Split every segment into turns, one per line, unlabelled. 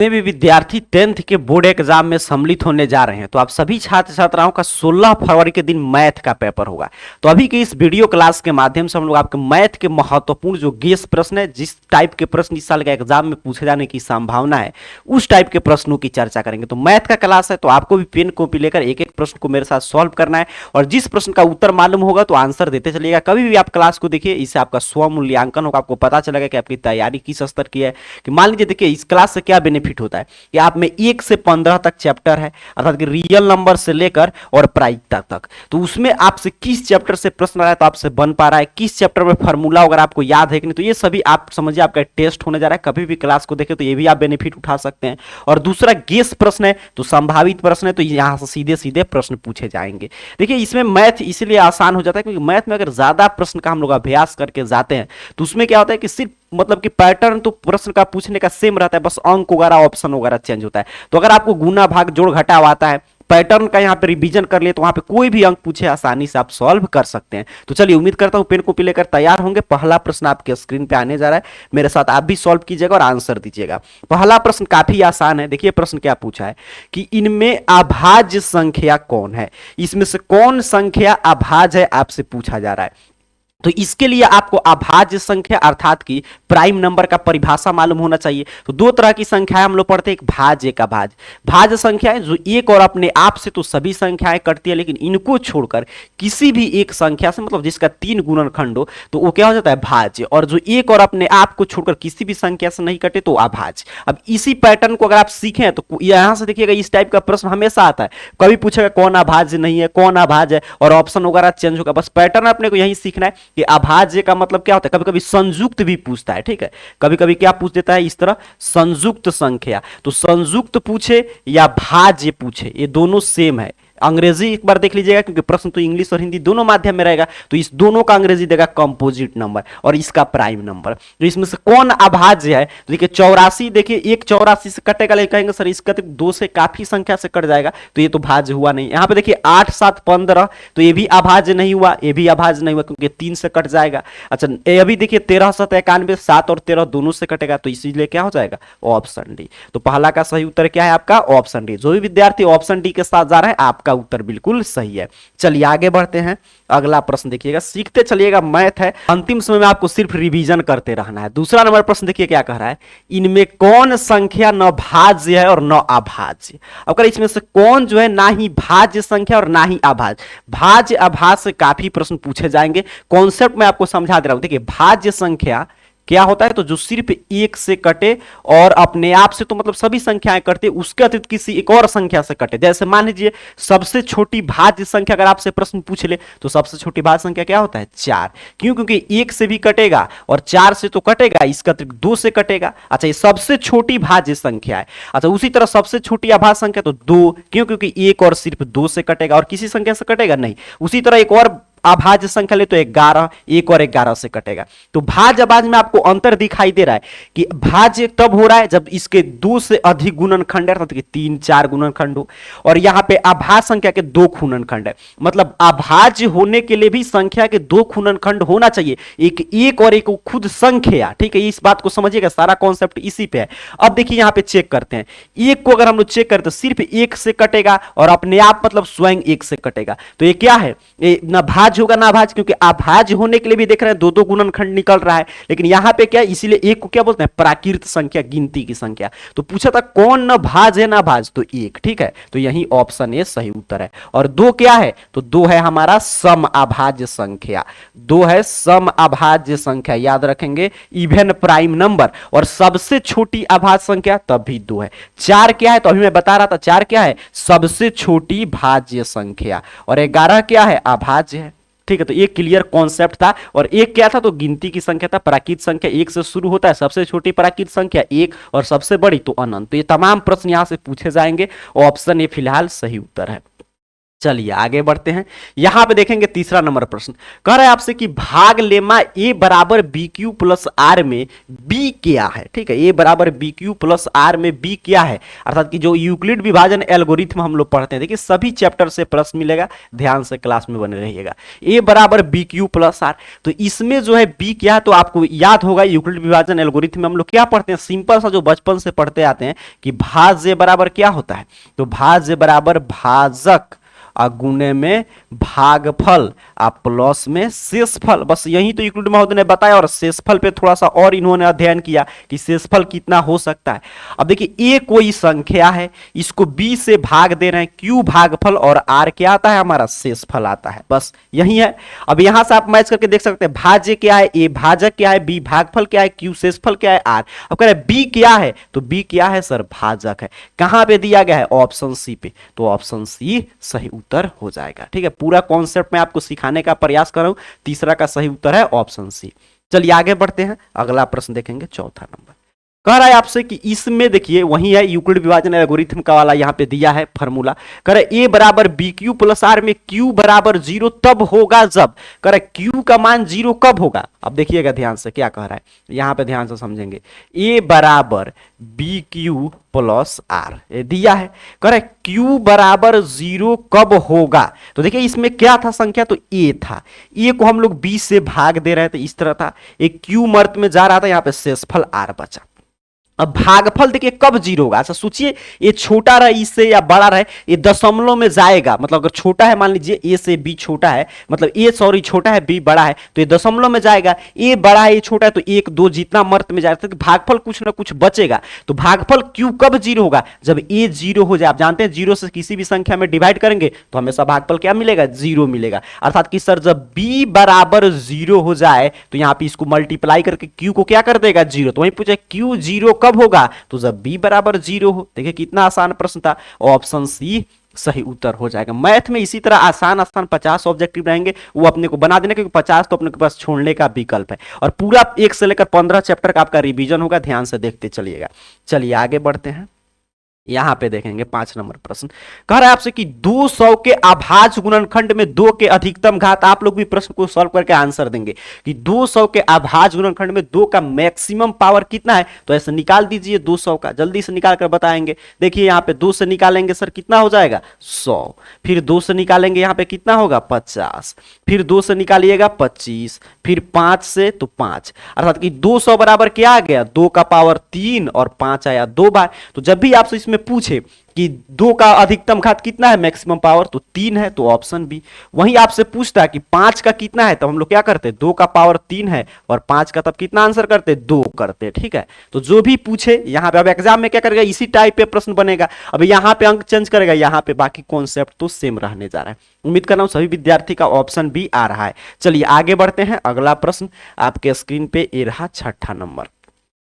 जितने भी विद्यार्थी 10th के बोर्ड एग्जाम में सम्मिलित होने जा रहे हैं तो आप सभी छात्र छात्राओं का 16 फरवरी के दिन मैथ का पेपर होगा। तो अभी के इस वीडियो क्लास के माध्यम से हम लोग आपके मैथ के महत्वपूर्ण जो गेस प्रश्न है, जिस टाइप के प्रश्न इस साल के एग्जाम में पूछे जाने की संभावना है, उस टाइप के प्रश्नों की चर्चा करेंगे। तो मैथ का क्लास है तो आपको भी पेन कॉपी लेकर एक एक प्रश्न को मेरे साथ सॉल्व करना है और जिस प्रश्न का उत्तर मालूम होगा तो आंसर देते चलिएगा। कभी भी आप क्लास को देखिए, इससे आपका स्व मूल्यांकन होगा, आपको पता चलेगा कि आपकी तैयारी किस स्तर की है। कि मान लीजिए देखिए इस क्लास से क्या बेनिफिट होता है कि आप में 1 से 15 तक चैप्टर है, अर्थात कि रियल नंबर से लेकर और प्रायिकता तक। तो उसमें आपसे किस चैप्टर से प्रश्न आ रहा है तो आपसे बन पा रहा है, किस चैप्टर में फार्मूला अगर आपको याद है कि नहीं, तो ये सभी आप समझिए आपका टेस्ट होने जा रहा है। कभी भी क्लास को देखें तो ये भी आप बेनिफिट उठा सकते हैं। और दूसरा गेस प्रश्न है तो संभावित प्रश्न है, तो यहां से सीधे सीधे प्रश्न पूछे जाएंगे। देखिए इसमें मैथ इसलिए आसान हो जाता है क्योंकि मैथ में अगर ज्यादा प्रश्न का हम लोग अभ्यास करके जाते हैं तो उसमें क्या होता है कि सिर्फ मतलब कि पैटर्न तो प्रश्न का पूछने का सेम रहता है, बस अंक वगैरह ऑप्शन वगैरह चेंज होता है। तो अगर आपको गुना भाग जोड़ घटाव आता है, पैटर्न का यहाँ पे रिवीजन कर लिए तो वहां पे कोई भी अंक पूछे आसानी से आप सॉल्व कर सकते हैं। तो चलिए उम्मीद करता हूं पेन कॉपी लेकर तैयार होंगे। पहला प्रश्न आपके स्क्रीन पे आने जा रहा है, मेरे साथ आप भी सॉल्व कीजिएगा और आंसर दीजिएगा। पहला प्रश्न काफी आसान है। देखिए प्रश्न क्या पूछा है कि इनमें अभाज्य संख्या कौन है, इसमें से कौन संख्या अभाज्य है आपसे पूछा जा रहा है। तो इसके लिए आपको अभाज्य संख्या अर्थात कि प्राइम नंबर का परिभाषा मालूम होना चाहिए। तो दो तरह की संख्याएं हम लोग पढ़ते हैं, एक भाज्य एक अभाज्य। भाज्य संख्या है जो एक और अपने आप से तो सभी संख्याएं कटती है, लेकिन इनको छोड़कर किसी भी एक संख्या से मतलब जिसका 3 गुणनखंड हो तो वो क्या हो जाता है भाज्य, और जो एक और अपने आप को छोड़कर किसी भी संख्या से नहीं कटे तो अभाज्य। अब इसी पैटर्न को अगर आप सीखें तो यहां से देखिएगा इस टाइप का प्रश्न हमेशा आता है, कभी पूछेगा कौन अभाज्य नहीं है, कौन अभाज्य है, और ऑप्शन वगैरह चेंज होगा। बस पैटर्न अपने को यही सीखना है कि अभाज्य का मतलब क्या होता है। कभी कभी संयुक्त भी पूछता है, ठीक है, कभी कभी क्या पूछ देता है इस तरह संयुक्त संख्या। तो संयुक्त पूछे या भाज्य पूछे ये दोनों सेम है। अंग्रेजी एक बार देख लीजिएगा क्योंकि प्रश्न तो इंग्लिश और हिंदी दोनों माध्यम में रहेगा, तो इस दोनों का अंग्रेजी देगा कंपोजिट नंबर और इसका प्राइम नंबर। तो इसमें से कौन अभाज्य है, तो देखिए 84, देखिए एक 84 से कटेगा, लेकिन कहेंगे सर इसका 2 से काफी संख्या से कट जाएगा तो ये तो भाज्य हुआ नहीं। यहाँ पे देखिए 8 7 15 तो ये भी अभाज्य नहीं हुआ, ये भी अभाज्य नहीं हुआ क्योंकि 3 से कट जाएगा। अच्छा अभी देखिए 13 7 91 7 और 13 दोनों से कटेगा, तो इसीलिए क्या हो जाएगा ऑप्शन डी। तो पहला का सही उत्तर क्या है आपका ऑप्शन डी। जो भी विद्यार्थी ऑप्शन डी के साथ जा रहे हैं आपका उत्तर बिल्कुल सही है। चलिए आगे बढ़ते हैं, अगला प्रश्न देखिएगा, सीखते चलिएगा, मैथ है, अंतिम समय में आपको सिर्फ रिवीजन करते रहना है। दूसरा नंबर प्रश्न देखिए क्या कह रहा है, इनमें कौन संख्या न भाज्य है और न अभाज्य। अब इसमें से कौन जो है ना ही भाज्य संख्या और ना ही अभाज्य। भाज्य अभाज्य से काफी प्रश्न पूछे जाएंगे, कॉन्सेप्ट मैं आपको समझा दे रहा हूं। देखिए भाज्य संख्या क्या होता है, तो जो सिर्फ एक से कटे और अपने आप से तो मतलब सभी संख्याएं कटते, उसके अतिरिक्त किसी एक और संख्या से कटे। जैसे मान लीजिए सबसे छोटी भाज्य संख्या अगर आपसे प्रश्न पूछ ले तो सबसे छोटी भाज्य संख्या क्या होता है 4। क्यों, क्योंकि एक से भी कटेगा और 4 से तो कटेगा, इसका अतिरिक्त 2 से कटेगा। अच्छा ये सबसे छोटी भाज्य संख्या है। अच्छा उसी तरह सबसे छोटी अभाज्य संख्या तो 2, क्यों, क्योंकि एक और सिर्फ 2 से कटेगा और किसी संख्या से कटेगा नहीं। उसी तरह एक और अभाज्य संख्या ले तो 11, एक और 11 से कटेगा। तो भाज्य अभाज्य में आपको अंतर दिखाई दे रहा है कि भाज्य तब हो रहा है जब इसके 2 से अधिक गुणनखंड है, मतलब 3 4 गुणनखंड हो, और यहां पे अभाज्य संख्या के 2 गुणनखंड है। मतलब अभाज्य होने के लिए भी संख्या के 2 गुणनखंड होना चाहिए, एक और एक खुद संख्या, ठीक है, इस बात को समझिएगा, सारा कॉन्सेप्ट इसी पे है। अब देखिए यहां पे चेक करते हैं, एक को अगर हम लोग चेक करें तो सिर्फ 1 से कटेगा और अपने आप मतलब स्वयं 1 से कटेगा। तो ये क्या है, ये ना भाज्य होगा ना अभाज्य, क्योंकि अभाज्य होने के लिए भी देख रहे हैं 2 गुणनखंड निकल रहा है, लेकिन यहां पे क्या, इसीलिए एक को क्या बोलते हैं प्राकृत संख्या, गिनती की संख्या। तो पूछा था कौन न भाज्य है ना भाज्य, तो 1, ठीक है, तो यही ऑप्शन ए सही उत्तर है। और 2 क्या है, तो 2 है हमारा सम अभाज्य संख्या, 2 है सम अभाज्य संख्या, याद रखेंगे, इवन प्राइम नंबर, और सबसे छोटी अभाज्य संख्या तब भी 2 है। 4 क्या है, तो अभी मैं बता रहा था 4 क्या है, सबसे छोटी भाज्य संख्या, और 11 क्या है अभाज्य है, ठीक है। तो ये क्लियर कॉन्सेप्ट था। और एक क्या था, तो गिनती की संख्या था, प्राकृत संख्या 1 से शुरू होता है, सबसे छोटी प्राकृत संख्या 1 और सबसे बड़ी तो अनंत। तो ये तमाम प्रश्न यहां से पूछे जाएंगे, ऑप्शन ए फिलहाल सही उत्तर है। चलिए आगे बढ़ते हैं। यहां पे देखेंगे तीसरा नंबर प्रश्न कह रहा है आपसे कि भाग लेमा ए बराबर बी क्यू प्लस आर में बी क्या है। ठीक है, ए बराबर बी क्यू प्लस आर में बी क्या है, अर्थात कि जो यूक्लिड विभाजन एल्गोरिथम हम लोग पढ़ते हैं, देखिए सभी चैप्टर से प्रश्न मिलेगा, ध्यान से क्लास में बने रहिएगा। ए बराबर बी क्यू प्लस आर, तो इसमें जो है बी क्या है, तो आपको याद होगा यूक्लिड विभाजन एल्गोरिथम में हम लोग क्या पढ़ते हैं, सिंपल सा जो बचपन से पढ़ते आते हैं कि भाज्य बराबर क्या होता है, तो भाज्य बराबर भाजक गुणे में भागफल प्लस में शेषफल। बस यही तो यूक्लिड महोदय ने बताया, और शेषफल पे थोड़ा सा और इन्होंने अध्ययन किया कि शेषफल कितना हो सकता है। अब देखिए ए कोई संख्या है, इसको बी से भाग दे रहे हैं, क्यू भागफल और आर क्या आता है हमारा शेषफल आता है, बस यही है। अब यहां से आप मैच करके देख सकते हैं भाज्य क्या है, ए भाजक क्या है, बी भागफल क्या है, क्यू शेषफल क्या है, आर। अब कह रहे हैं बी क्या है, तो बी क्या है सर, भाजक है। कहां पे दिया गया है, ऑप्शन सी पे, तो ऑप्शन सी सही उत्तर हो जाएगा। ठीक है, पूरा कॉन्सेप्ट मैं आपको सिखाने का प्रयास कर रहा हूं, तीसरा का सही उत्तर है ऑप्शन सी। चलिए आगे बढ़ते हैं, अगला प्रश्न देखेंगे, चौथा नंबर कह रहा है आपसे कि इसमें देखिए वही है यूक्लिड विभाजन एल्गोरिथम का वाला यहां पे दिया है फॉर्मूला। कह रहे ए बराबर बी क्यू प्लस आर में क्यू बराबर 0 तब होगा जब, कह रहे क्यू का मान 0 कब होगा। अब देखिएगा ध्यान से क्या कह रहा है, यहां पे ध्यान से समझेंगे। ए बराबर बी क्यू प्लस आर दिया है, कह रहे क्यू बराबर 0 कब होगा, तो देखिए इसमें क्या था संख्या, तो ए था, ए को हम लोग 20 से भाग दे रहे थे, इस तरह था, एक क्यू मर्त में जा रहा था, यहां पे शेषफल आर बचा। अब भागफल देखिए कब 0 होगा, अच्छा सोचिए ये छोटा रहे इससे या बड़ा रहे, ये दशमलव में जाएगा, मतलब अगर छोटा है, मान लीजिए ए से बी छोटा है, मतलब ए सॉरी छोटा है बी बड़ा है, तो ये दशमलव में जाएगा, ए बड़ा है ये छोटा है, तो 1 2 जितना मर्त में जाएगा, तो भागफल कुछ ना कुछ बचेगा। तो भागफल क्यू कब 0 होगा, जब ए 0 हो जाए। आप जानते हैं 0 से किसी भी संख्या में डिवाइड करेंगे तो हमेशा भागफल क्या मिलेगा, 0 मिलेगा। अर्थात कि सर जब बी बराबर 0 हो जाए तो यहां पे इसको मल्टीप्लाई करके क्यू को क्या कर देगा, 0। तो वहीं पूछे क्यू 0 कब होगा, तो जब b बराबर 0 हो। देखिए कितना आसान प्रश्न था, ऑप्शन सी सही उत्तर हो जाएगा। मैथ में इसी तरह आसान आसान 50 ऑब्जेक्टिव रहेंगे, वो अपने को बना देना, क्योंकि 50 तो अपने के पास छोड़ने का विकल्प है, और पूरा 1 से लेकर 15 चैप्टर का आपका रिवीजन होगा, ध्यान से देखते चलिएगा। चलिए आगे बढ़ते हैं, यहां पे देखेंगे 5 नंबर प्रश्न कह रहा है आपसे कि 200 के अभाज्य गुणनखंड में 2 के अधिकतम घात। आप लोग भी प्रश्न को सॉल्व करके आंसर देंगे कि 200 के अभाज्य गुणनखंड में 2 का मैक्सिमम पावर कितना है, तो ऐसे निकाल दीजिए 200 का, जल्दी से निकाल कर बताएंगे। देखिए यहां पे 2 से निकालेंगे सर कितना हो जाएगा 100, फिर 2 से निकालेंगे यहां पे कितना होगा 50, फिर 2 से निकालिएगा 25, फिर 5 से तो 5, अर्थात कि 200 बराबर क्या आ गया, 2 का पावर 3 और 5 आया 2 बार। तो जब भी आपसे इसमें पूछे कि 2 का अधिकतम घात कितना है, मैक्सिमम पावर, तो 3 है, तो ऑप्शन बी। वहीं आपसे पूछता है कि 5 का कितना है, तब हम लोग क्या करते, 2 का पावर 3 है और 5 का, तब कितना आंसर करते, 2 करते। ठीक है, तो जो भी पूछे यहां पे, अब एग्जाम में क्या करेगा, इसी टाइप पे प्रश्न बनेगा। अब यहां पे अंक चेंज करेगा, यहां पे बाकी कॉन्सेप्ट तो सेम रहने जा रहा है। उम्मीद कर रहा हूं सभी विद्यार्थी का ऑप्शन बी आ रहा है। चलिए आगे बढ़ते हैं, अगला प्रश्न आपके स्क्रीन पे ये रहा 6ठा नंबर।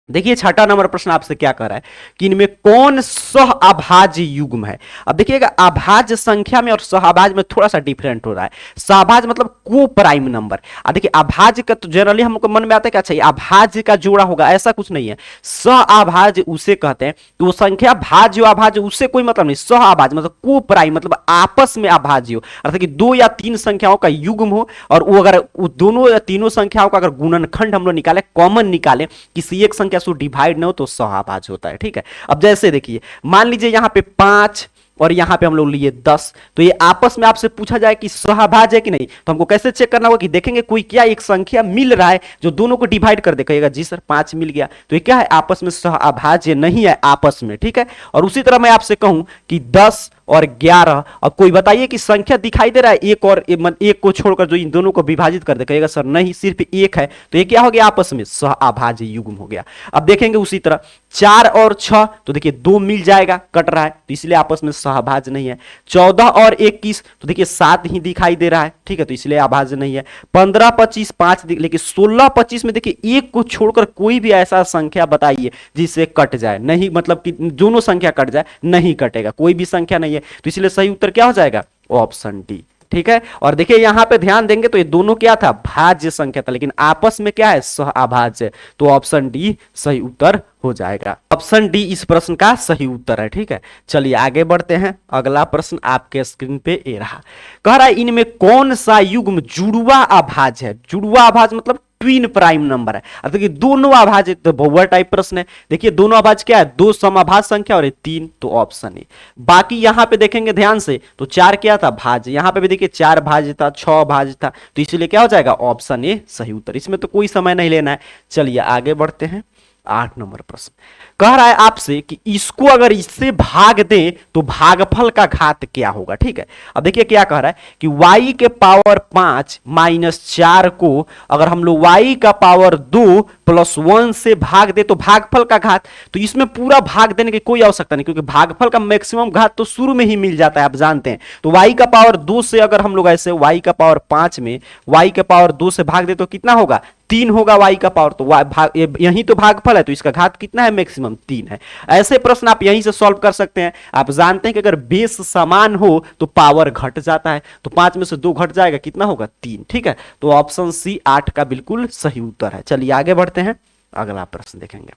देखिए 6ठा नंबर प्रश्न आपसे क्या कर रहा है कि इनमें कौन सह अभाज्य युग्म है। अब देखिएगा अभाज्य संख्या में और सहअभाज्य में थोड़ा सा डिफरेंट हो रहा है। सहअभाज्य मतलब को प्राइम नंबर, देखिए अभाज्य का तो जनरली हमको मन में आता है कि अच्छा ये अभाज्य का जोड़ा होगा, ऐसा कुछ नहीं है। सहअभाज्य उसे कहते हैं, तो वो संख्या भाज्य अभाज्य उससे कोई मतलब नहीं। सहअभाज्य मतलब को प्राइम मतलब आपस में अभाज्य हो, अर्थात कि 2 या 3 संख्याओं का युग्म हो, और वो अगर दोनों या तीनों संख्याओं का अगर गुणनखंड हम लोग निकाले, कॉमन निकाले, किसी एक संख्या से डिवाइड न हो, तो सहअभाज्य होता है। ठीक है, अब जैसे देखिए मान लीजिए यहां पे 5 और यहां पे हम लोग लिए 10, तो ये आपस में आपसे पूछा जाए कि सहअभाज्य है कि नहीं, तो हमको कैसे चेक करना होगा कि देखेंगे कोई क्या एक संख्या मिल रहा है जो दोनों को डिवाइड कर देगा, जी सर 5 मिल गया, तो ये क्या है आपस में सहअभाज्य नहीं है आपस में। ठीक है, और उसी तरह मैं आपसे कहूं कि 10 और 11, अब कोई बताइए कि संख्या दिखाई दे रहा है एक और एक को छोड़कर जो इन दोनों को विभाजित कर देगा, सर नहीं सिर्फ एक है, तो ये क्या हो गया आपस में सहअभाज्य युग्म हो गया। अब देखेंगे उसी तरह 4 और 6, तो देखिए 2 मिल जाएगा, कट रहा है, तो इसलिए आपस में सहअभाज्य नहीं है। 14 और 21, तो देखिए 7 ही दिखाई दे रहा है, ठीक है, तो इसलिए अभाज्य नहीं है। 15 25 5, लेकिन 16 25 में देखिए एक को छोड़कर कोई भी ऐसा संख्या बताइए जिससे कट जाए, नहीं मतलब कि दोनों संख्या कट जाए, नहीं कटेगा, कोई भी संख्या नहीं है, तो इसलिए सही उत्तर क्या हो जाएगा, ऑप्शन डी ठीक है। और देखिए यहां पे ध्यान देंगे तो ये दोनों क्या था, भाज्य संख्या था, लेकिन आपस में क्या है, सह अभाज्य। तो ऑप्शन डी सही उत्तर हो जाएगा। ऑप्शन डी इस प्रश्न का सही उत्तर है। ठीक है, चलिए आगे बढ़ते हैं। अगला प्रश्न आपके स्क्रीन पे ये रहा। कह रहा है इनमें कौन सा युग्म जुड़वा अभाज्य है। जुड़वा अभाज्य मतलब ट्विन प्राइम नंबर है। अब देखिए दोनों अभाज्य, तो बहुवर टाइप प्रश्न है। देखिए दोनों अभाज्य क्या है, दो समअभाज्य संख्या और ये तीन, तो ऑप्शन ए। बाकी यहां पे देखेंगे ध्यान से तो चार क्या था, भाज्य। यहां पे भी देखिए चार भाज्य था, छह भाज्य था, तो इसलिए क्या हो जाएगा, ऑप्शन ए सही उत्तर। इसमें तो कोई समय नहीं लेना है। चलिए आगे बढ़ते हैं। 8 नंबर प्रश्न कह रहा है आपसे कि इसको अगर इससे भाग दें तो भागफल का घात क्या होगा। ठीक है, अब देखिए क्या कह रहा है कि y के पावर 5 माइनस 4 को अगर हम लोग y का पावर 2 प्लस 1 से भाग दे तो भागफल का घात। तो इसमें पूरा भाग देने की कोई आवश्यकता नहीं, क्योंकि भागफल का मैक्सिमम घात तो शुरू में ही मिल जाता है, आप जानते हैं। तो y का पावर 2 से अगर हम लोग ऐसे y का पावर 5 में y के पावर 2 से भाग दे तो कितना होगा, 3 होगा y का पावर। तो यही तो भागफल है, तो इसका घात कितना है, मैक्सिमम 3 है। ऐसे प्रश्न आप यहीं से सॉल्व कर सकते हैं। आप जानते हैं कि अगर बेस समान हो तो पावर घट जाता है, तो 5 में से 2 घट जाएगा, कितना होगा, 3। ठीक है, तो ऑप्शन सी 8 का बिल्कुल सही उत्तर है। चलिए आगे बढ़ते हैं, अगला प्रश्न देखेंगे।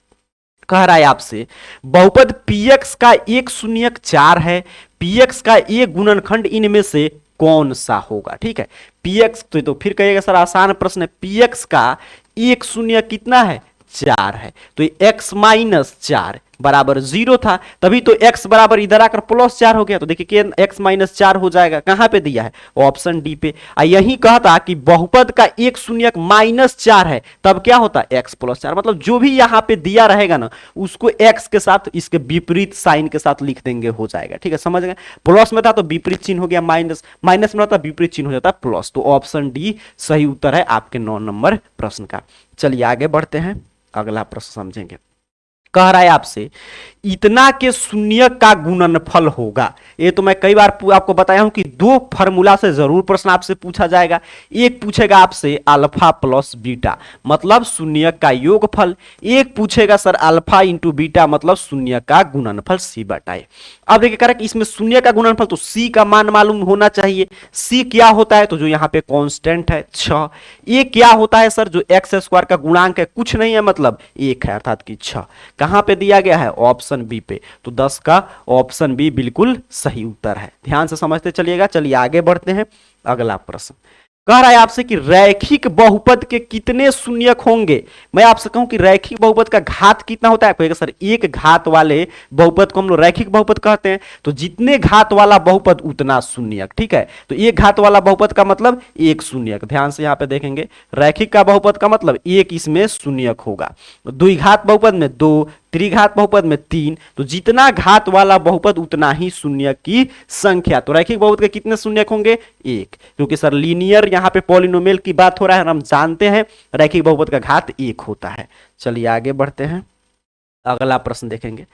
कह रहा है आपसे बहुपद px का एक शून्यक 4 है, px का एक गुणनखंड इनमें से कौन सा होगा। ठीक है, px तो फिर कहिएगा सर आसान प्रश्न है, px का एक शून्य कितना है, 4 है। तो x माइनस 4 बराबर 0 था, तभी तो x बराबर इधर आकर प्लस 4 हो गया। तो देखिए x माइनस 4 हो जाएगा, कहां पे दिया है, ऑप्शन डी पे। यही कहता कि बहुपद का एक शून्यक माइनस 4 है, तब क्या होता है, x प्लस 4। मतलब जो भी यहां पे दिया रहेगा ना उसको x के साथ इसके विपरीत साइन के साथ लिख देंगे, हो जाएगा। ठीक है, समझ गए। प्लस में था तो विपरीत चिन्ह हो गया माइनस, माइनस में था विपरीत चिन्ह हो जाता है प्लस। तो ऑप्शन डी सही उत्तर है आपके 9 नंबर प्रश्न का। चलिए आगे बढ़ते हैं, अगला प्रश्न समझेंगे। कह रहा है आपसे इतना के शून्य का गुणनफल होगा। ये तो मैं कई बार आपको बताया हूं कि 2 फार्मूला से जरूर प्रश्न आपसे पूछा जाएगा। एक पूछेगा आपसे अल्फा प्लस बीटा मतलब शून्य का योगफल, एक पूछेगा सर अल्फा इंटू बीटा मतलब शून्य का गुणनफल सी बटा ए। अब देखिए करेक्ट, इसमें शून्य का गुणनफल तो सी का मान मालूम होना चाहिए। सी क्या होता है, तो जो यहाँ पे कांस्टेंट है 6। ए क्या होता है सर, जो एक्स स्क्वायर का गुणांक है, कुछ नहीं है मतलब 1 है, अर्थात कि 6। कहां पे दिया गया है, ऑप्शन बी पे। तो 10 का ऑप्शन बी बिल्कुल सही उत्तर है। ध्यान से समझते चलिएगा। चलिए आगे बढ़ते हैं, अगला प्रश्न कह रहा है आपसे कि रैखिक बहुपद के कितने शून्यक होंगे। मैं आपसे कहूं कि रैखिक बहुपद का घात कितना होता है, कहेगा सर एक घात वाले बहुपद को हम लोग रैखिक बहुपद कहते हैं। तो जितने घात वाला बहुपद उतना शून्यक। ठीक है, तो एक घात वाला बहुपद का मतलब एक शून्यक। ध्यान से यहां पे देखेंगे, रैखिक का बहुपद का मतलब एक इसमें शून्यक होगा। द्विघात बहुपद में 2, त्रिघात बहुपद में 3। तो जितना घात वाला बहुपद उतना ही शून्यक की संख्या। तो रैखिक बहुपद के कितने शून्यक होंगे, 1, क्योंकि सर लीनियर यहां पे पॉलिनोमियल की बात हो रहा है, हम जानते हैं रैखिक बहुपद का घात 1 होता है। चलिए आगे बढ़ते हैं, अगला प्रश्न देखेंगे।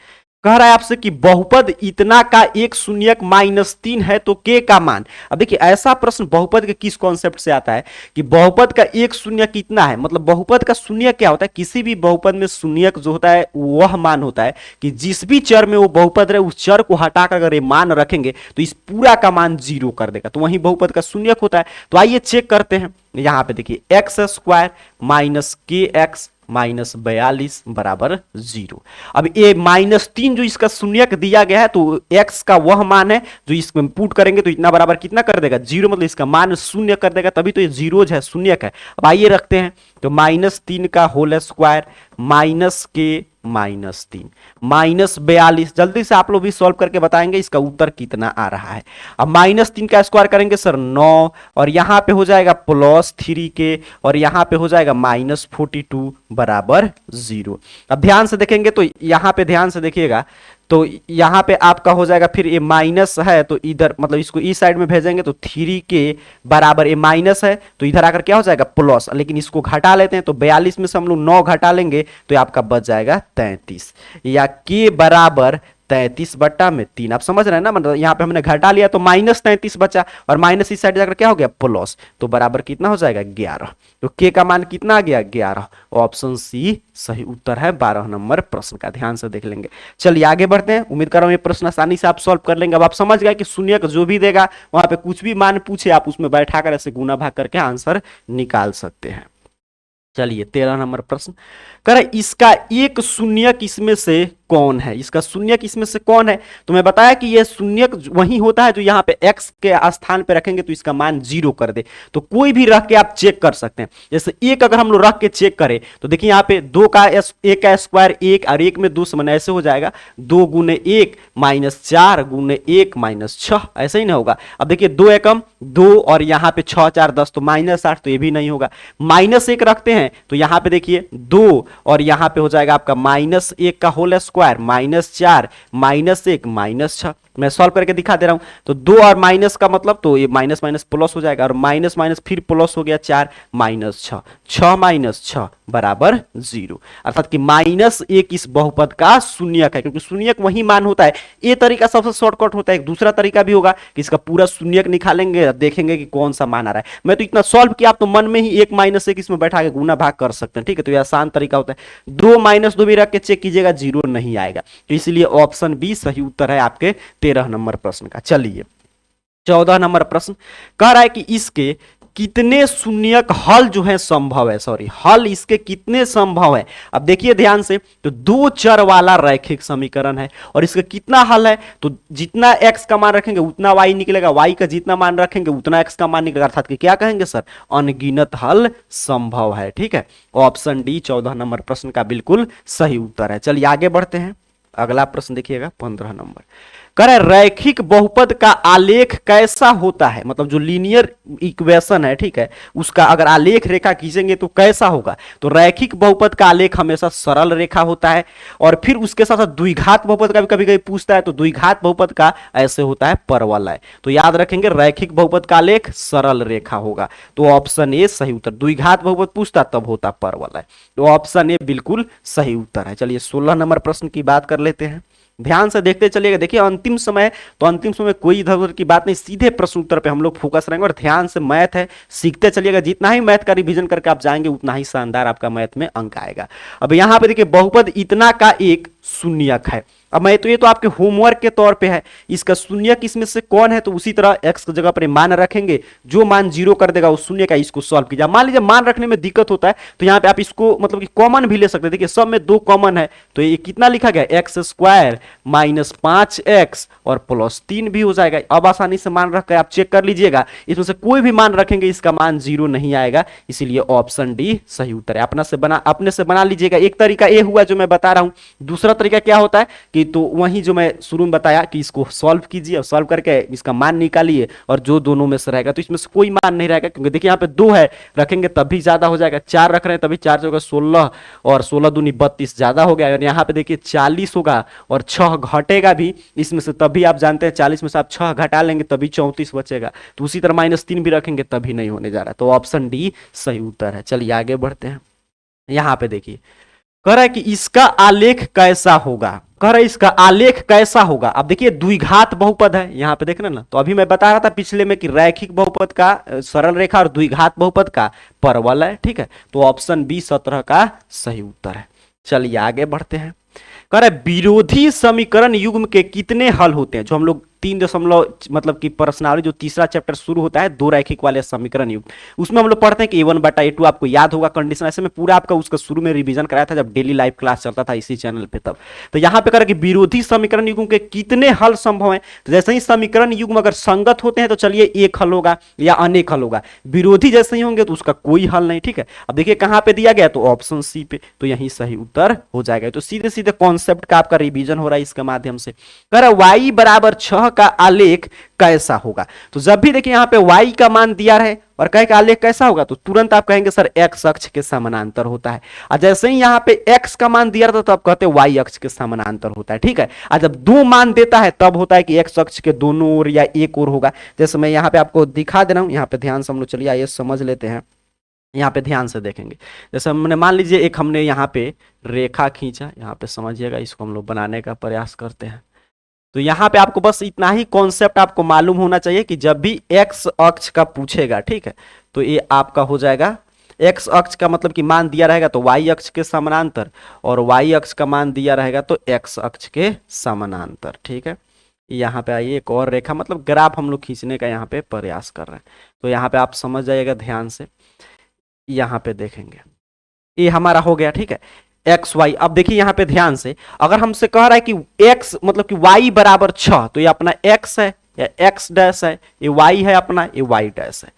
कह रहा है आपसे कि बहुपद इतना का एक शून्यक -3 है तो के का मान। अब देखिए ऐसा प्रश्न बहुपद के किस कॉन्सेप्ट से आता है कि बहुपद का एक शून्यक कितना है, मतलब बहुपद का शून्यक क्या होता है, किसी भी बहुपद में शून्यक जो होता है वह मान होता है कि जिस भी चर में वो बहुपद रहे उस चर को हटाकर अगर ये मान रखेंगे तो इस पूरा का मान 0 कर देगा, तो वही बहुपद का शून्यक होता है। तो आइए चेक करते हैं। यहां पे देखिए एक्स स्क्वायर माइनस के एक्स माइनस 42 बराबर 0। अब ये -3 जो इसका शून्यक दिया गया है तो x का वह मान है जो इसमें पुट करेंगे तो इतना बराबर कितना कर देगा, 0, मतलब इसका मान शून्य कर देगा, तभी तो ये जीरोज है, शून्यक है। अब आइए रखते हैं, तो -3 का होल स्क्वायर माइनस के -3 -42। जल्दी से आप लोग भी सॉल्व करके बताएंगे इसका उत्तर कितना आ रहा है। अब -3 का स्क्वायर करेंगे सर 9, और यहां पे हो जाएगा +3 के, और यहां पे हो जाएगा -42 बराबर 0। अब ध्यान से देखेंगे तो यहां पे ध्यान से देखिएगा, तो यहां पे आपका हो जाएगा, फिर ये माइनस है तो इधर मतलब इसको इस साइड में भेजेंगे तो 3 के बराबर, ये माइनस है तो इधर आकर क्या हो जाएगा प्लस, लेकिन इसको घटा लेते हैं तो 42 में से हम लोग 9 घटा लेंगे तो आपका बच जाएगा 33, या के बराबर 33/3। आप समझ रहे हैं ना, मतलब यहाँ पे हमने घटा लिया तो -33 बचा, और माइनस इस साइड जाकर क्या हो गया प्लस, तो बराबर कितना हो जाएगा 11। तो के का मान कितना आ गया 11। ऑप्शन सी सही उत्तर है 12 नंबर प्रश्न का। ध्यान से देख लेंगे। चलिए आगे बढ़ते हैं। उम्मीद कर रहा हूं ये प्रश्न आसानी से आप सॉल्व कर लेंगे। अब आप समझ गए कि शून्यक जो भी देगा वहां पे कुछ भी मान पूछे आप उसमें बैठाकर ऐसे गुना भाग करके आंसर निकाल सकते हैं। चलिए 13 नंबर प्रश्न कह रहा है इसका एक शून्यक इसमें से कौन है। इसका शून्यक इसमें से कौन है, तो मैं बताया कि यह शून्यक वही होता है जो यहाँ पे x के स्थान पे रखेंगे तो इसका मान 0 कर दे। तो कोई भी रख के आप चेक कर सकते हैं। जैसे एक अगर हम लोग रख के चेक करें तो देखिए यहाँ पे 2 का एक का स्क्वायर 1 और 1 में 2 समान ऐसे हो जाएगा 2 गुने 1 -4 गुने 1 -6, ऐसे ही ना होगा। अब देखिए 2 एकम 2 और यहाँ पे 6 4 10 तो -8, तो ये भी नहीं होगा। -1 रखते हैं तो यहाँ पे देखिए 2 और यहाँ पे हो जाएगा आपका -1 का होल स्क्वायर -4 -1 -6। मैं सॉल्व करके दिखा दे रहा हूं। तो 2 और माइनस का मतलब तो ये माइनस माइनस प्लस हो जाएगा, और माइनस माइनस फिर प्लस हो गया 4 -6, 6 - 6 बराबर 0। अर्थात कि -1 इस बहुपद का शून्यक है, क्योंकि शून्यक वही मान होता है। ये तरीका सबसे शॉर्टकट होता है। एक दूसरा तरीका भी होगा कि इसका पूरा शून्यक निकालेंगे, देखेंगे कि कौन सा मान आ रहा है। मैं तो इतना सॉल्व किया, आप तो मन में ही 1 - 1 इसमें बैठा के गुना भाग कर सकते हैं। ठीक है, तो ये आसान तरीका होता है। 2 - 2 भी रख के चेक कीजिएगा 0 नहीं आएगा। तो इसलिए ऑप्शन बी सही उत्तर है आपके 13 नंबर प्रश्न का। चलिए 14 नंबर प्रश्न कह रहा है कि इसके कितने शून्यक हल जो है संभव है, सॉरी हल इसके कितने संभव है। अब देखिए ध्यान से, तो 2 चर वाला रैखिक समीकरण है और इसका कितना हल है, तो जितना x का मान रखेंगे उतना y निकलेगा, y का जितना मान रखेंगे उतना x का मान निकलेगा। अर्थात कि क्या कहेंगे सर, अनगिनत हल संभव है। ठीक है, ऑप्शन डी 14 नंबर प्रश्न का बिल्कुल सही उत्तर है। चलिए आगे बढ़ते हैं। अगला प्रश्न देखिएगा 15 नंबर कह रहा है रैखिक बहुपद का आलेख कैसा होता है। मतलब जो लीनियर इक्वेशन है, ठीक है, उसका अगर आलेख रेखा खींचेंगे तो कैसा होगा। तो रैखिक बहुपद का आलेख हमेशा सरल रेखा होता है, और फिर उसके साथ साथ द्विघात बहुपद का भी कभी कभी पूछता है, तो द्विघात बहुपद का ऐसे होता है परवलय है। तो याद रखेंगे रैखिक बहुपद का आलेख सरल रेखा होगा। तो ऑप्शन ए सही उत्तर। द्विघात बहुपद पूछता तब होता परवलय। तो ऑप्शन ए बिल्कुल सही उत्तर है। चलिए 16 नंबर प्रश्न की बात कर लेते हैं। ध्यान से देखते चलिएगा। देखिए अंतिम समय, तो अंतिम समय कोई इधर उधर की बात नहीं, सीधे प्रश्न उत्तर पे हम लोग फोकस रहेंगे, और ध्यान से मैथ है सीखते चलिएगा। जितना ही मैथ का रिवीजन करके आप जाएंगे उतना ही शानदार आपका मैथ में अंक आएगा। अब यहां पे देखिए बहुपद इतना का एक शून्यक है। अब मैं तो ये तो आपके होमवर्क के तौर पे है, इसका शून्यक इसमें से कौन है, तो उसी तरह x की जगह पर मान रखेंगे, जो मान 0 कर देगा उस शून्य का, इसको सॉल्व कीजिए। मान लीजिए मान रखने में दिक्कत होता है तो यहाँ पे आप इसको मतलब कि कॉमन भी ले सकते हैं। देखिए सब में 2 कॉमन है, तो ये कितना लिखा गया x² -5x और +3 भी हो जाएगा। अब आसानी से मान रख कर आप चेक कर लीजिएगा, इसमें से कोई भी मान रखेंगे इसका मान 0 नहीं आएगा। इसीलिए ऑप्शन डी सही उत्तर है। अपने से बना लीजिएगा। एक तरीका ये हुआ जो मैं बता रहा हूं। दूसरा तरीका क्या होता है कि तो वही जो मैं शुरू में बताया कि इसको सॉल्व कीजिए और सॉल्व करके इसका मान निकालिए, और जो दोनों में से रहेगा, तो इसमें से कोई मान नहीं रहेगा, क्योंकि देखिए यहाँ पे 2 है, रखेंगे तब भी ज्यादा हो जाएगा। 4 रख रहे हैं तभी 4 से होगा 16, और 16 दूनी 32 ज्यादा हो गया। और यहाँ पे देखिए 40 होगा और 6 घटेगा भी इसमें से, तभी आप जानते हैं 40 में से आप 6 घटा लेंगे तभी 34 बचेगा। तो उसी तरह -3 भी रखेंगे तभी नहीं होने जा रहा। तो ऑप्शन डी सही उत्तर है। चलिए आगे बढ़ते हैं। यहाँ पे देखिए कह रहा है कि इसका आलेख कैसा होगा। कह रहा है इसका आलेख कैसा होगा। अब देखिए द्विघात बहुपद है यहाँ पे देख रहे ना, तो अभी मैं बता रहा था पिछले में कि रैखिक बहुपद का सरल रेखा और द्विघात बहुपद का परवलय है। ठीक है, तो ऑप्शन बी 17 का सही उत्तर है। चलिए आगे बढ़ते हैं। कह रहा है विरोधी समीकरण युग्म के कितने हल होते हैं। जो हम लोग 3 मतलब कि प्रश्नावली जो तीसरा चैप्टर शुरू होता है 2 रैखिक वाले समीकरण युग्म, उसमें हम लोग पढ़ते हैं कि a1/a2 आपको याद होगा कंडीशन। ऐसे में पूरा आपका उसका शुरू में रिवीजन कराया था जब डेली लाइव क्लास चलता था इसी चैनल पे तब। तो यहाँ पे कह रहा है कि विरोधी समीकरण युग्म के कितने हल संभव है। तो जैसे ही समीकरण युग्म अगर संगत होते हैं तो चलिए एक हल होगा या अनेक हल होगा। विरोधी जैसे ही होंगे तो उसका कोई हल नहीं। ठीक है, अब देखिए कहां पे दिया गया, तो ऑप्शन सी पे, तो यही सही उत्तर हो जाएगा। तो सीधे सीधे कॉन्सेप्ट का आपका रिवीजन हो रहा है इसके माध्यम से। कह रहा है y बराबर 6 का आलेख कैसा होगा। तो जब भी देखिए यहाँ पे y का मान दिया रहे और कहे का आलेख कैसा होगा, तो तुरंत आप कहेंगे सर x अक्ष के समानांतर होता है। और जैसे ही यहाँ पे x का मान दिया रहता तो आप कहते हैं y अक्ष के समानांतर होता है। ठीक है, और जब 2 मान देता है तब होता है कि x अक्ष के दोनों ओर या एक ओर होगा। जैसे मैं यहाँ पे आपको दिखा दे रहा हूं, यहाँ पे ध्यान से हम लोग चलिए आइए समझ लेते हैं। यहाँ पे ध्यान से देखेंगे, जैसे हमने मान लीजिए एक हमने यहाँ पे रेखा खींचा, यहाँ पे समझिएगा, इसको हम लोग बनाने का प्रयास करते हैं। तो यहां पे आपको बस इतना ही कॉन्सेप्ट आपको मालूम होना चाहिए कि जब भी एक्स अक्ष का पूछेगा, ठीक है, तो ये आपका हो जाएगा एक्स अक्ष का मतलब कि मान दिया रहेगा तो वाई अक्ष के समानांतर, और वाई अक्ष का मान दिया रहेगा तो एक्स अक्ष के समानांतर, ठीक है। यहाँ पे आइए एक और रेखा, मतलब ग्राफ हम लोग खींचने का यहाँ पे प्रयास कर रहे हैं, तो यहाँ पे आप समझ जाइएगा ध्यान से। यहाँ पे देखेंगे ये हमारा हो गया, ठीक है, एक्स वाई। अब देखिए यहाँ पे ध्यान से, अगर हमसे कह रहा है कि एक्स मतलब कि वाई बराबर 6, तो ये अपना एक्स है या एक्स डैश है, ये वाई है अपना, ये वाई डैश है।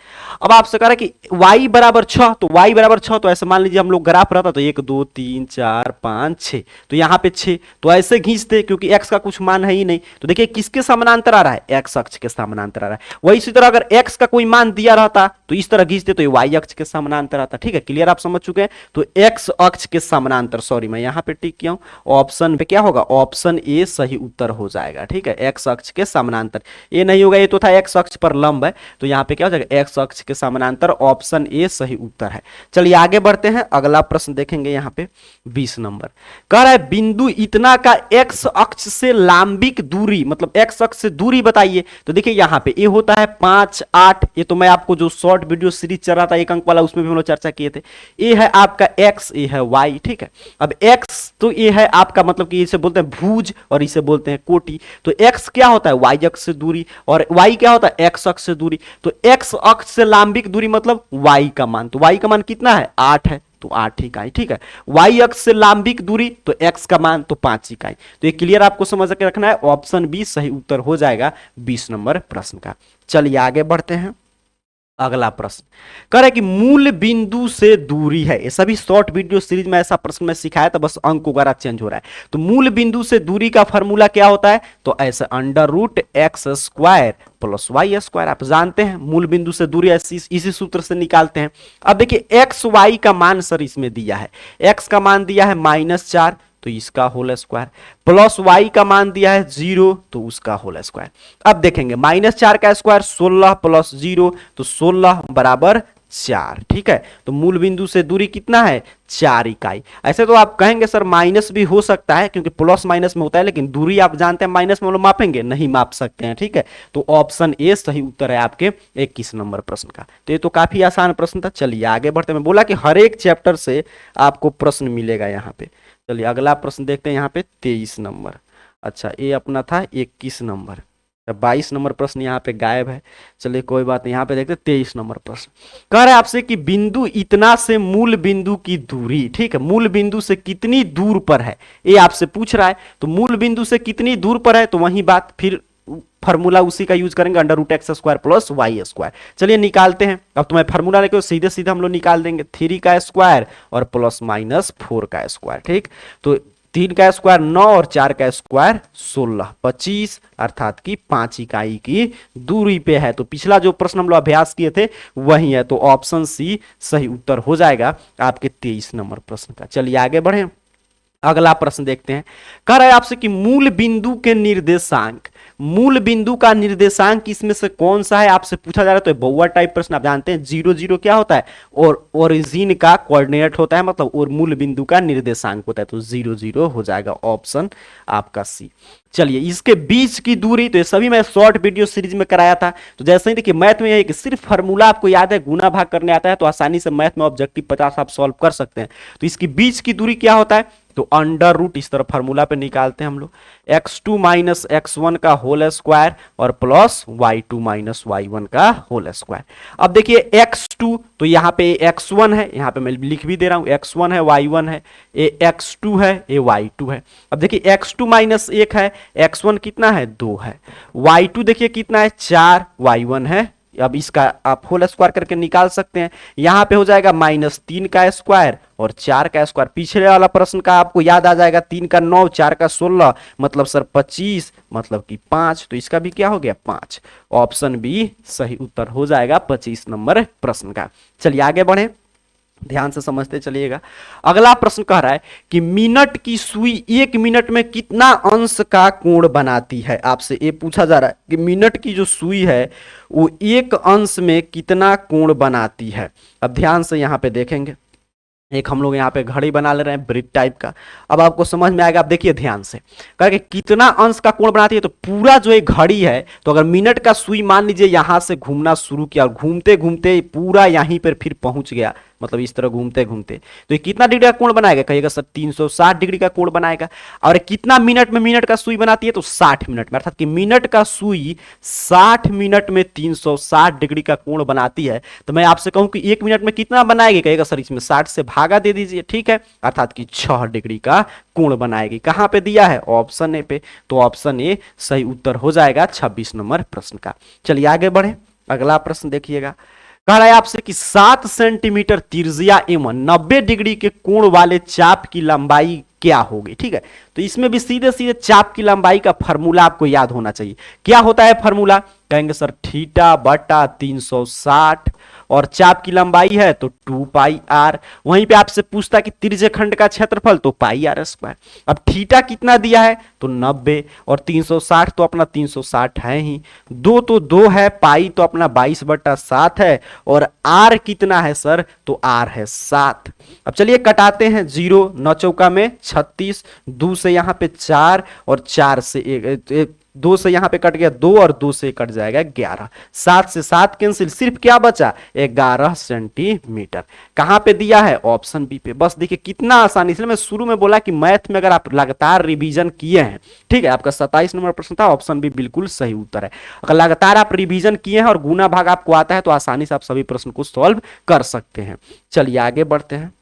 अब आपसे कह रहा है कि वाई बराबर 6, तो वाई बराबर 6, तो ऐसे मान लीजिए हम लोग ग्राफ रहता तो 1 2 3 4 5 6, तो यहाँ पे 6, तो ऐसे खींचते क्योंकि एक्स का कुछ मान है ही नहीं। तो देखिए किसके समानांतर आ रहा है, एक्स अक्ष के समानांतर आ रहा है। वही इसी तरह अगर एक्स का कोई मान दिया रहता तो इस तरह खींचते तो ये वाई अक्ष के समानांतर आता, ठीक है, क्लियर, आप समझ चुके हैं। तो एक्स अक्ष के समानांतर, सॉरी मैं यहाँ पे टिक किया हूँ, ऑप्शन पे क्या होगा, ऑप्शन ए सही उत्तर हो जाएगा, ठीक है, एक्स अक्ष के समानांतर। ये नहीं होगा, ये तो था एक्स अक्ष पर लंब है, तो यहाँ पे क्या हो जाएगा, एक्स अक्ष के समानांतर, ऑप्शन ए सही उत्तर है। चलिए आगे बढ़ते हैं, अगला प्रश्न देखेंगे यहाँ पे 20 नंबर। कह रहा है बिंदु इतना का एक्स अक्ष से लांबिक दूरी, मतलब एक्स अक्ष से दूरी बताइए। तो देखिए यहाँ पे ये होता है 5 8, ये तो मैं आपको जो शॉर्ट वीडियो सीरीज चल रहा था 1 अंक वाला, उसमें भी हम लोग चर्चा किए थे। ये है आपका एक्स, ये है वाई, ठीक है। अब एक्स तो ये है आपका मतलब कि इसे बोलते हैं भुज और इसे बोलते हैं कोटि। तो एक्स क्या होता है, वाई अक्ष से दूरी, और वाई क्या होता है, एक्स अक्ष से दूरी। तो एक्स अक्ष से लांबिक दूरी मतलब वाई का मान, तो वाई का मान कितना है, 8 है, तो 8 इकाई, ठीक है। वाई अक्ष से लांबिक दूरी तो एक्स का मान तो 5 इकाई। तो ये क्लियर आपको समझ के रखना है, ऑप्शन बी सही उत्तर हो जाएगा 20 नंबर प्रश्न का। चलिए आगे बढ़ते हैं, अगला प्रश्न कह रहा है कि मूल बिंदु से दूरी है। ये सभी शॉर्ट वीडियो सीरीज में ऐसा प्रश्न में सिखाया था, बस अंक वगैरह चेंज हो रहा है। तो मूल बिंदु से दूरी का फॉर्मूला क्या होता है, तो ऐसे under root x square plus y square, आप जानते हैं मूल बिंदु से दूरी इसी सूत्र से निकालते हैं। अब देखिए एक्स वाई का मान सर इसमें दिया है, एक्स का मान दिया है -4, तो इसका होल स्क्वायर, प्लस वाई का मान दिया है 0, तो उसका होल स्क्वायर। अब देखेंगे -4 का स्क्वायर 16 प्लस 0, तो 16 बराबर 4, ठीक है। तो मूल बिंदु से दूरी कितना है, 4 इकाई। ऐसे तो आप कहेंगे सर माइनस भी हो सकता है क्योंकि प्लस माइनस में होता है, लेकिन दूरी आप जानते हैं माइनस में हम लोग मापेंगे, नहीं माप सकते हैं, ठीक है। तो ऑप्शन ए सही उत्तर है आपके 21 नंबर प्रश्न का। तो ये तो काफी आसान प्रश्न था। चलिए आगे बढ़ते हैं, मैं बोला कि हर एक चैप्टर से आपको प्रश्न मिलेगा यहाँ पे। चलिए अगला प्रश्न देखते हैं यहाँ पे 23 नंबर। अच्छा ये अपना था 21 नंबर, 22 नंबर प्रश्न यहाँ पे गायब है। चलिए कोई बात नहीं, यहाँ पे देखते हैं 23 नंबर प्रश्न। कह रहा है आपसे कि बिंदु इतना से मूल बिंदु की दूरी, ठीक है, मूल बिंदु से कितनी दूर पर है, ये आपसे पूछ रहा है। तो मूल बिंदु से कितनी दूर पर है, तो वही बात फिर फार्मूला उसी का यूज करेंगे, under root x square plus y square. चलिए निकालते हैं। अब तो मैं फार्मूला लेके सीधे सीधे हम लोग निकाल देंगे, 3 का स्क्वायर और प्लस माइनस 4 का स्क्वायर, ठीक। तो 3 का स्क्वायर 9 और 4 का स्क्वायर 16, 25 अर्थात कि 5 इकाई की दूरी पे है। तो पिछला जो प्रश्न हम लोग अभ्यास किए थे वही है, तो ऑप्शन सी सही उत्तर हो जाएगा आपके 23 नंबर प्रश्न का। चलिए आगे बढ़े, अगला प्रश्न देखते हैं। कह रहा है आपसे कि मूल बिंदु के निर्देशांक, मूल बिंदु का निर्देशांक इसमें से कौन सा है आपसे पूछा जा रहा है। तो बउआ टाइप प्रश्न, आप जानते हैं 0 0 क्या होता है, और ओरिजिन का कोऑर्डिनेट होता है, मतलब और मूल बिंदु का निर्देशांक होता है, तो 0 0 हो जाएगा ऑप्शन आपका सी। चलिए इसके बीच की दूरी, तो ये सभी मैं शॉर्ट वीडियो सीरीज में कराया था। तो जैसे ही देखिए मैथ में एक सिर्फ फार्मूला आपको याद है, गुना भाग करने आता है, तो आसानी से मैथ में ऑब्जेक्टिव 50 आप सॉल्व कर सकते हैं। तो इसकी बीच की दूरी क्या होता है, तो अंडर रूट, इस तरह फार्मूला पे निकालते हैं हम लोग, x2 माइनस x1 का होल स्क्वायर और प्लस y2 माइनस y1 का होल स्क्वायर। अब देखिए x2, तो यहाँ पे x1 है, यहाँ पे मैं लिख भी दे रहा हूँ, x1 है y1 है, ये x2 है, ये y2 है। अब देखिए x2 माइनस 1 है, x1 कितना है 2 है, y2 देखिए कितना है 4, y1 है, अब इसका आप होल स्क्वायर करके निकाल सकते हैं। यहाँ पे हो जाएगा -3 का स्क्वायर और 4 का स्क्वायर। पिछले वाला प्रश्न का आपको याद आ जाएगा, 3 का 9, 4 का 16, मतलब सर 25, मतलब कि 5, तो इसका भी क्या हो गया 5। ऑप्शन बी सही उत्तर हो जाएगा 25 नंबर प्रश्न का। चलिए आगे बढ़े, ध्यान से समझते चलिएगा। अगला प्रश्न कह रहा है कि मिनट की सुई 1 मिनट में कितना अंश का कोण बनाती है। आपसे ये पूछा जा रहा है कि मिनट की जो सुई है वो 1 अंश में कितना कोण बनाती है। अब ध्यान से यहां पे देखेंगे, एक हम लोग यहाँ पे घड़ी बना ले रहे हैं ब्रिज टाइप का। अब आपको समझ में आएगा, आप देखिए ध्यान से, करके कितना अंश का कोण बनाती है। तो पूरा जो एक घड़ी है, तो अगर मिनट का सुई मान लीजिए यहां से घूमना शुरू किया और घूमते घूमते पूरा यहीं पर फिर पहुंच गया, मतलब इस तरह घूमते घूमते, तो ये कितना डिग्री का कोण बनाएगा, कहिएगा सर 360 डिग्री का कोण बनाएगा। और कितना मिनट में मिनट का सुई बनाती है, तो 60 मिनट में, अर्थात कि मिनट का सुई 60 मिनट में 360 डिग्री का कोण बनाती है। तो मैं आपसे कहूं कि 1 मिनट में कितना बनाएगी, कहेगा सर इसमें 60 से भागा दे दीजिए, ठीक है, अर्थात कि 6 डिग्री का कोण बनाएगी। कहां पे दिया है, ऑप्शन ए पे, तो ऑप्शन ए सही उत्तर हो जाएगा 26 नंबर प्रश्न का। चलिए आगे बढ़े, अगला प्रश्न देखिएगा। कह रहा है आपसे कि 7 सेंटीमीटर त्रिज्या एवं 90 डिग्री के कोण वाले चाप की लंबाई क्या होगी। ठीक है, तो इसमें भी सीधे सीधे चाप की लंबाई का फॉर्मूला आपको याद होना चाहिए। क्या होता है फॉर्मूला, कहेंगे सर थीटा बटा 360, और चाप की लंबाई है तो 2 पाई आर। वहीं पे आपसे पूछता कि त्रिज्यखंड का क्षेत्रफल, तो पाई आर स्क्वायर। अब थीटा कितना दिया है, तो 90, और 360 तो अपना 360 है ही, 2 तो 2 है, पाई तो अपना 22/7 है, और आर कितना है सर, तो आर है 7। अब चलिए कटाते हैं, 0 9 चौका में 36, 2 से यहां पे 4, और 4 से 1, 2 से यहां पे कट गया 2, और 2 से कट जाएगा 11, 7 से 7 कैंसिल, सिर्फ क्या बचा, 11 सेंटीमीटर। कहां पे दिया है, ऑप्शन बी पे। बस देखिए कितना आसानी, इसलिए मैं शुरू में बोला कि मैथ में अगर आप लगातार रिवीजन किए हैं, ठीक है, आपका 27 नंबर प्रश्न था, ऑप्शन बी बिल्कुल सही उत्तर है। अगर लगातार आप रिवीजन किए हैं और गुना भाग आपको आता है, तो आसानी से आप सभी प्रश्न को सॉल्व कर सकते हैं। चलिए आगे बढ़ते हैं,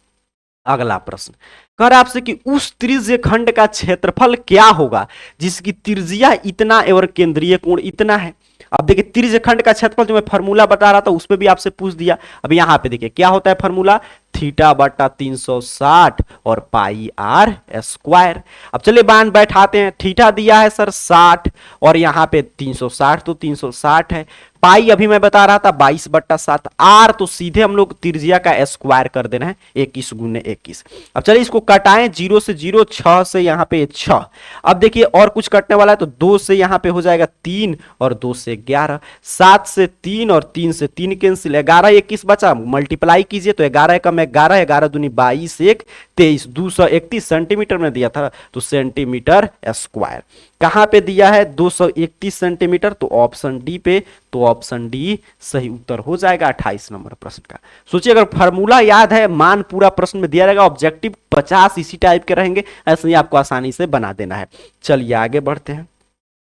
अगला प्रश्न कर आपसे कि उस त्रिज्य खंड का क्षेत्रफल क्या होगा जिसकी त्रिज्या इतना एवं केंद्रीय कोण इतना है। अब देखिए त्रिज्य खंड का क्षेत्रफल जो मैं फॉर्मूला बता रहा था उसमें भी आपसे पूछ दिया। अब यहां पे देखिए क्या होता है फॉर्मूला, थीटा बटा 360 और पाई आर स्क्वायर। अब चलिए बांध बैठाते हैं, थीटा दिया है सर 60, और यहां पे 360 तो 360 है, पाई अभी मैं बता रहा था 22/7, आर तो सीधे हम लोग त्रिज्या का स्क्वायर कर देना है, 21 गुने 21। अब चलिए इसको कटाएं, 0 से 0, 6 से यहां पे 6। अब देखिए और कुछ कटने वाला है, तो 2 से यहां पे हो जाएगा 3, और 2 से 11, 7 से 3 और 3 से 3 कैंसिल, 11 21 बचा, मल्टीप्लाई कीजिए तो 11 कम 11, 11 दूनी 22, 1 23, 231 सेंटीमीटर में दिया था, तो सेंटीमीटर स्क्वायर। कहां पे दिया है, 231 सेंटीमीटर, तो ऑप्शन डी पे, तो ऑप्शन डी सही उत्तर हो जाएगा 28 नंबर प्रश्न का। सोचिए अगर फार्मूला याद है, मान पूरा प्रश्न में दिया रहेगा, ऑब्जेक्टिव 50 इसी टाइप के रहेंगे, ऐसे ही आपको आसानी से बना देना है। चलिए आगे बढ़ते हैं,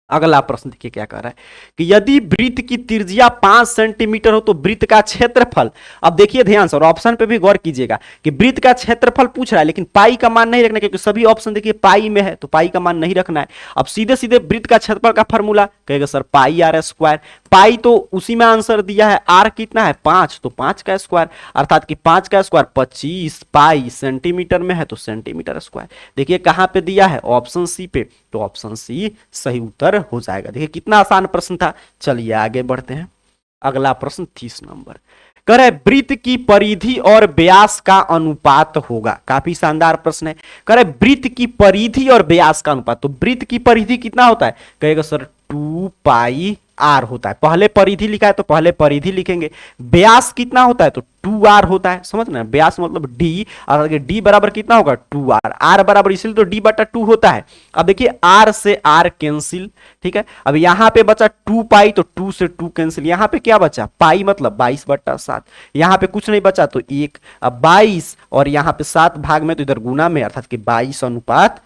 अगला प्रश्न देखिए क्या कह रहा है कि यदि वृत्त की त्रिज्या 5 सेंटीमीटर हो तो वृत्त का क्षेत्रफल। अब देखिए ध्यान से, और ऑप्शन पे भी गौर कीजिएगा कि वृत्त का क्षेत्रफल पूछ रहा है, लेकिन पाई का मान नहीं रखना, क्योंकि सभी ऑप्शन देखिए पाई में है, तो पाई का मान नहीं रखना है। अब सीधे सीधे वृत्त का क्षेत्रफल का फॉर्मूला, कहेगा सर पाई आर स्क्वायर। पाई तो उसी में आंसर दिया है, आर कितना है 5, तो 5 का स्क्वायर, अर्थात कि 5 का स्क्वायर 25 पाई सेंटीमीटर में है, तो सेंटीमीटर स्क्वायर। देखिए कहां पे दिया है, ऑप्शन सी पे, तो ऑप्शन सी सही उत्तर हो जाएगा। देखिए कितना आसान प्रश्न था। चलिए आगे बढ़ते हैं, अगला प्रश्न 30 नंबर कह रहा है वृत्त की परिधि और व्यास का अनुपात होगा। काफी शानदार प्रश्न है। कह रहा है वृत्त की परिधि और व्यास का अनुपात, तो वृत्त की परिधि कितना होता है, कहेगा सर 2 पाई आर होता है। पहले परिधि लिखा है तो पहले परिधि लिखेंगे। व्यास कितना होता है, तो 2r होता है, समझ ना, व्यास मतलब d, और d बराबर कितना होगा 2r, r बराबर इसलिए तो d बटा 2 होता है। अब देखिए r से r कैंसिल, ठीक है। अब यहां पे बचा 2 पाई, तो 2 से 2 कैंसिल, यहां पे क्या बचा पाई मतलब 22/7, यहां पे कुछ नहीं बचा तो 1। अब 22 और यहां पे 7 भाग में, तो इधर गुना में, अर्थात कि 22/7।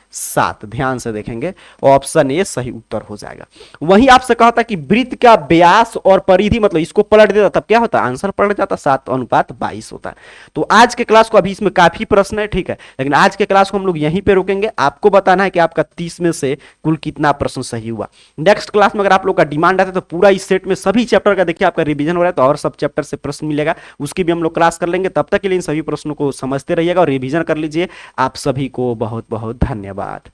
ध्यान से देखेंगे, ऑप्शन ए सही उत्तर हो जाएगा। वहीं आपसे कहा था कि वृत्त का व्यास और परिधि, मतलब इसको पलट देता तब क्या होता, आंसर पलट जाता, 7:22 होता है। तो आज के क्लास को, अभी इसमें काफी प्रश्न है, ठीक है, लेकिन आज के क्लास को हम लोग यहीं पे रोकेंगे। आपको बताना है कि आपका 30 में से कुल कितना प्रश्न सही हुआ। नेक्स्ट क्लास में अगर आप लोग का डिमांड आता है तो पूरा इस सेट में सभी चैप्टर का देखिए आपका रिवीजन हो रहा है, तो और सब चैप्टर से प्रश्न मिलेगा, उसकी भी हम लोग क्लास कर लेंगे। तब तक के लिए इन सभी प्रश्नों को समझते रहिएगा और रिवीजन कर लीजिए। आप सभी को बहुत बहुत धन्यवाद।